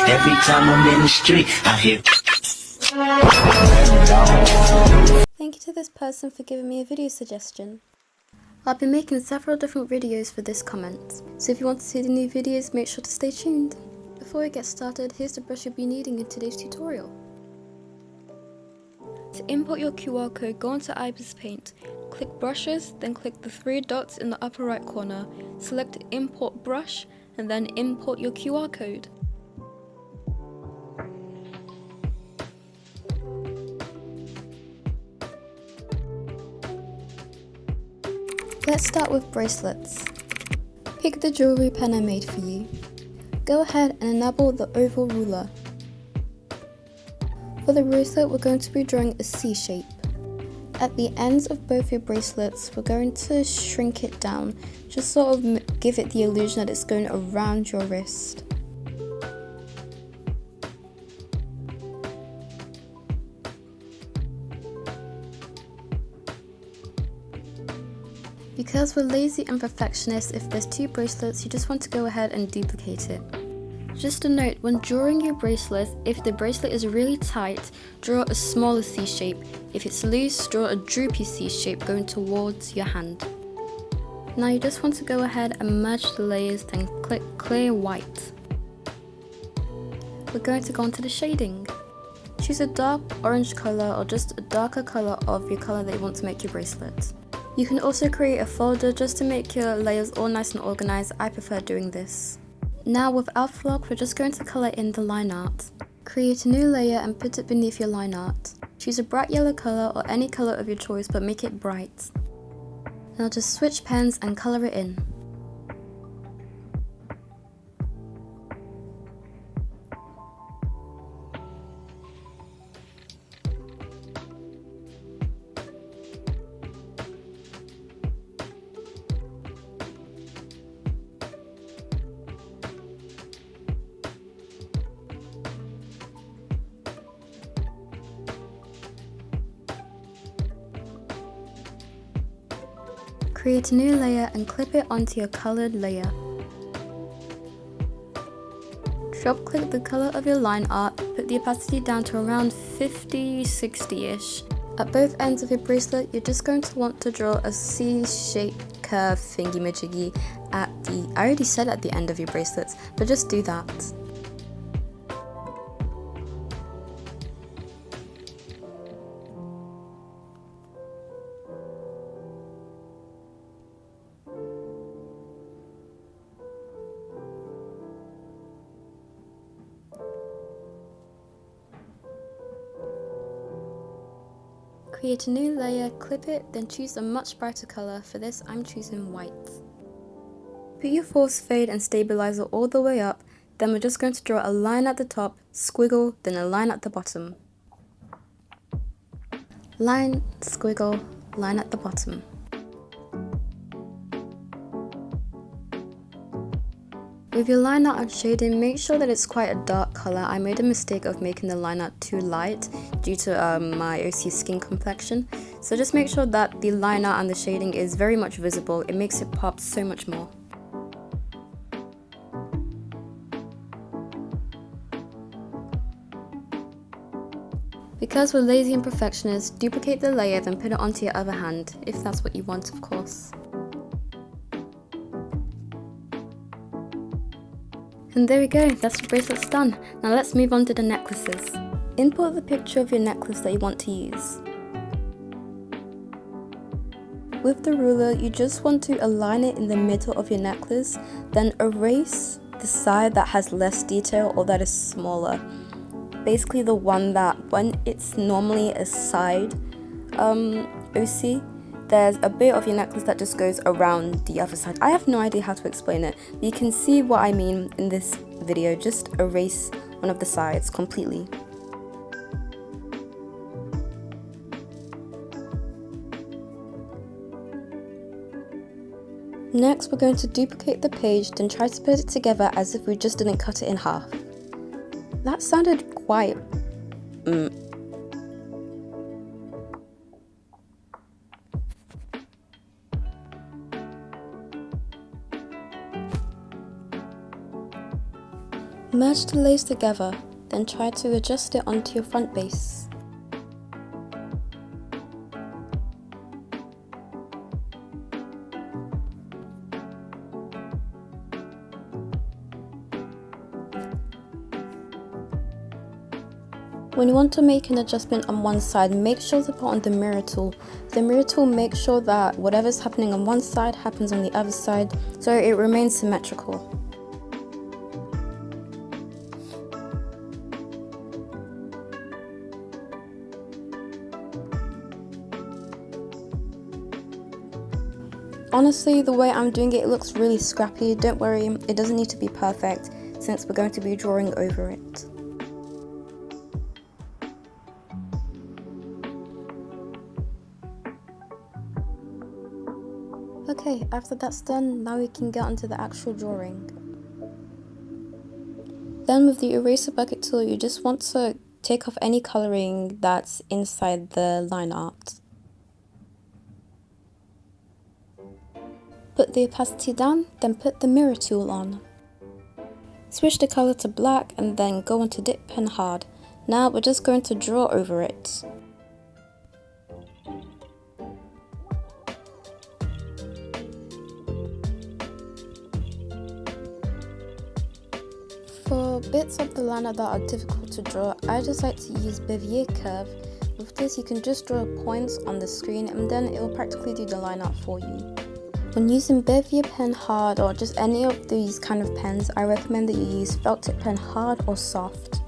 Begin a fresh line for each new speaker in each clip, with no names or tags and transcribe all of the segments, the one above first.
Every time I'm in the street, I hear.
Thank you to this person for giving me a video suggestion. I'll be making several different videos for this comment, so if you want to see the new videos, make sure to stay tuned. Before we get started, here's the brush you'll be needing in today's tutorial. To import your QR code, go onto Ibispaintx, click brushes, then click the 3 dots in the upper right corner, select import brush, and then import your QR code. Let's start with bracelets. Pick the jewellery pen I made for you. Go ahead and enable the oval ruler. For the bracelet, we're going to be drawing a C shape. At the ends of both your bracelets, we're going to shrink it down, just sort of give it the illusion that it's going around your wrist. Because we're lazy and perfectionists, if there's 2 bracelets, you just want to go ahead and duplicate it. Just a note, when drawing your bracelet, if the bracelet is really tight, draw a smaller C shape. If it's loose, draw a droopy C shape going towards your hand. Now you just want to go ahead and merge the layers, then click clear white. We're going to go on to the shading. Choose a dark orange colour or just a darker colour of your colour that you want to make your bracelet. You can also create a folder just to make your layers all nice and organised. I prefer doing this. Now with Outlook, we're just going to colour in the line art. Create a new layer and put it beneath your line art. Choose a bright yellow colour or any colour of your choice, but make it bright. Now just switch pens and colour it in. Create a new layer and clip it onto your coloured layer. Drop click the colour of your line art, put the opacity down to around 50-60ish. At both ends of your bracelet, you're just going to want to draw a C-shaped curve thingy-majiggy at the, I already said at the end of your bracelets, but just do that. Create a new layer, clip it, then choose a much brighter colour. For this, I'm choosing white. Put your force fade and stabilizer all the way up, then we're just going to draw a line at the top, squiggle, then a line at the bottom. Line, squiggle, line at the bottom. With your line art and shading, make sure that it's quite a dark colour. I made a mistake of making the line art too light due to my OC skin complexion. So just make sure that the line art and the shading is very much visible. It makes it pop so much more. Because we're lazy and perfectionists, duplicate the layer then put it onto your other hand, if that's what you want, of course. And there we go, that's the bracelets done. Now let's move on to the necklaces. Import the picture of your necklace that you want to use. With the ruler, you just want to align it in the middle of your necklace, then erase the side that has less detail or that is smaller. Basically the one that, when it's normally a side OC, there's a bit of your necklace that just goes around the other side. I have no idea how to explain it, but you can see what I mean in this video. Just erase one of the sides completely. Next, we're going to duplicate the page, then try to put it together as if we just didn't cut it in half. That sounded quite... Merge the layers together, then try to adjust it onto your front base. When you want to make an adjustment on one side, make sure to put on the mirror tool. The mirror tool makes sure that whatever's happening on one side happens on the other side, so it remains symmetrical. Honestly, the way I'm doing it, it looks really scrappy. Don't worry, it doesn't need to be perfect since we're going to be drawing over it. Okay, after that's done, now we can get onto the actual drawing. Then with the eraser bucket tool, you just want to take off any colouring that's inside the line art. Put the opacity down, then put the mirror tool on. Switch the colour to black and then go on to dip pen hard. Now we're just going to draw over it. For bits of the line art that are difficult to draw, I just like to use Bezier curve. With this you can just draw points on the screen and then it will practically do the line art for you. When using Bezier pen hard or just any of these kind of pens, I recommend that you use felt tip pen hard or soft.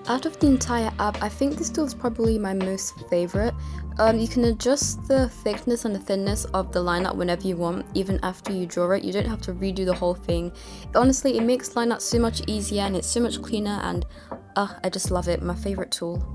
Out of the entire app, I think this tool is probably my most favourite. You can adjust the thickness and the thinness of the line art whenever you want, even after you draw it. You don't have to redo the whole thing. Honestly, it makes line art so much easier and it's so much cleaner, and I just love it. My favourite tool.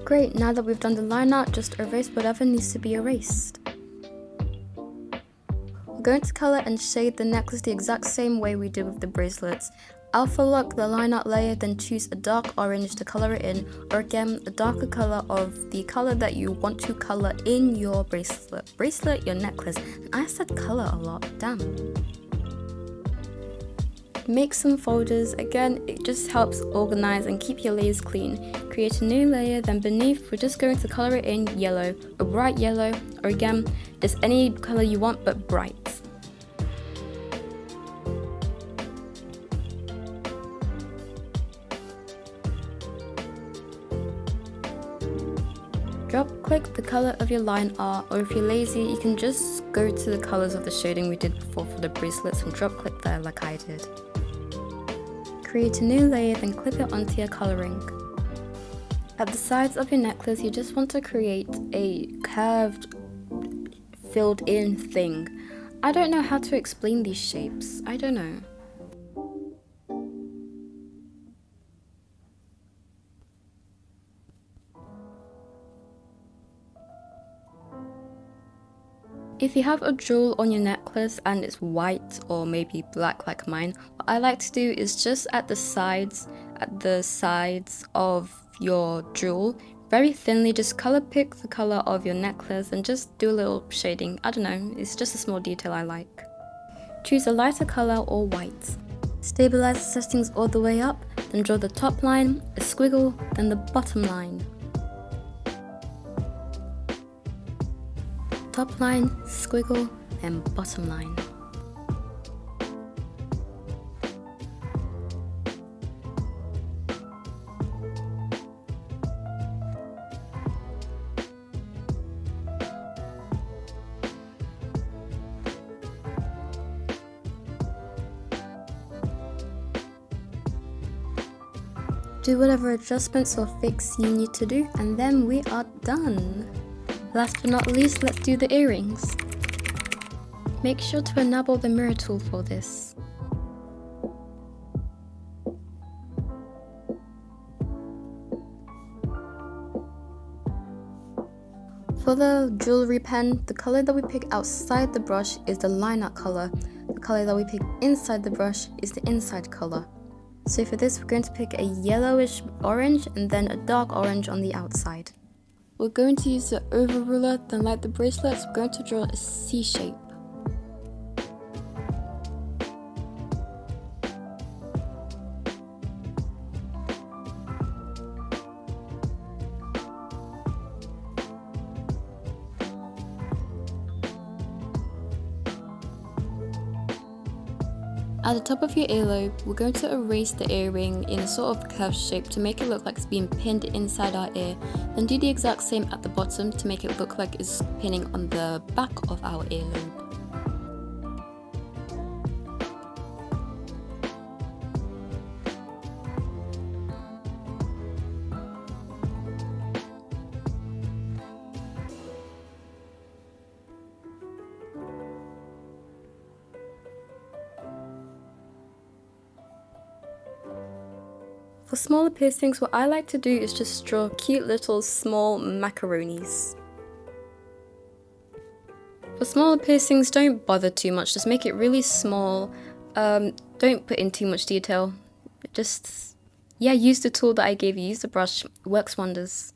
Great, now that we've done the line art, just erase whatever needs to be erased. We're going to colour and shade the necklace the exact same way we did with the bracelets. Alpha lock the line art layer, then choose a dark orange to colour it in, or again, a darker colour of the colour that you want to colour in your bracelet, your necklace. And I said colour a lot, damn. Make some folders. Again, it just helps organize and keep your layers clean. Create a new layer, then beneath we're just going to colour it in yellow, a bright yellow, or again, just any colour you want but bright. Drop click the colour of your line art, or if you're lazy, you can just go to the colours of the shading we did before for the bracelets and drop click there like I did. Create a new layer, then clip it onto your colouring. At the sides of your necklace, you just want to create a curved, filled in thing. I don't know how to explain these shapes. I don't know. If you have a jewel on your necklace and it's white or maybe black like mine, what I like to do is just at the sides of your jewel, very thinly just colour pick the colour of your necklace and just do a little shading. I don't know, it's just a small detail I like. Choose a lighter colour or white. Stabilize the settings all the way up, then draw the top line, a squiggle, then the bottom line. Top line, squiggle, and bottom line. Do whatever adjustments or fix you need to do, and then we are done. Last but not least, let's do the earrings. Make sure to enable the mirror tool for this. For the jewellery pen, the colour that we pick outside the brush is the line art colour. The colour that we pick inside the brush is the inside colour. So for this, we're going to pick a yellowish orange and then a dark orange on the outside. We're going to use the oval ruler, then like the bracelets, we're going to draw a C shape. At the top of your earlobe, we're going to erase the earring in a sort of curved shape to make it look like it's being pinned inside our ear. Then do the exact same at the bottom to make it look like it's pinning on the back of our earlobe. For smaller piercings, what I like to do is just draw cute little small macaronis. For smaller piercings, don't bother too much, just make it really small. Don't put in too much detail. Just, yeah, use the tool that I gave you, use the brush, it works wonders.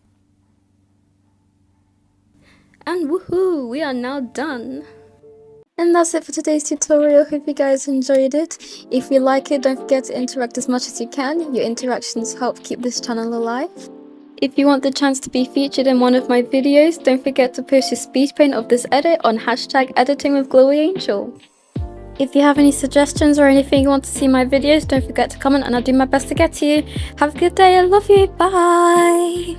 And woohoo, we are now done! And that's it for today's tutorial. Hope you guys enjoyed it. If you like it, don't forget to interact as much as you can. Your interactions help keep this channel alive. If you want the chance to be featured in one of my videos, don't forget to post your speed paint of this edit on #editingwithGlowwyangel. If you have any suggestions or anything you want to see in my videos, don't forget to comment and I'll do my best to get to you. Have a good day. I love you. Bye.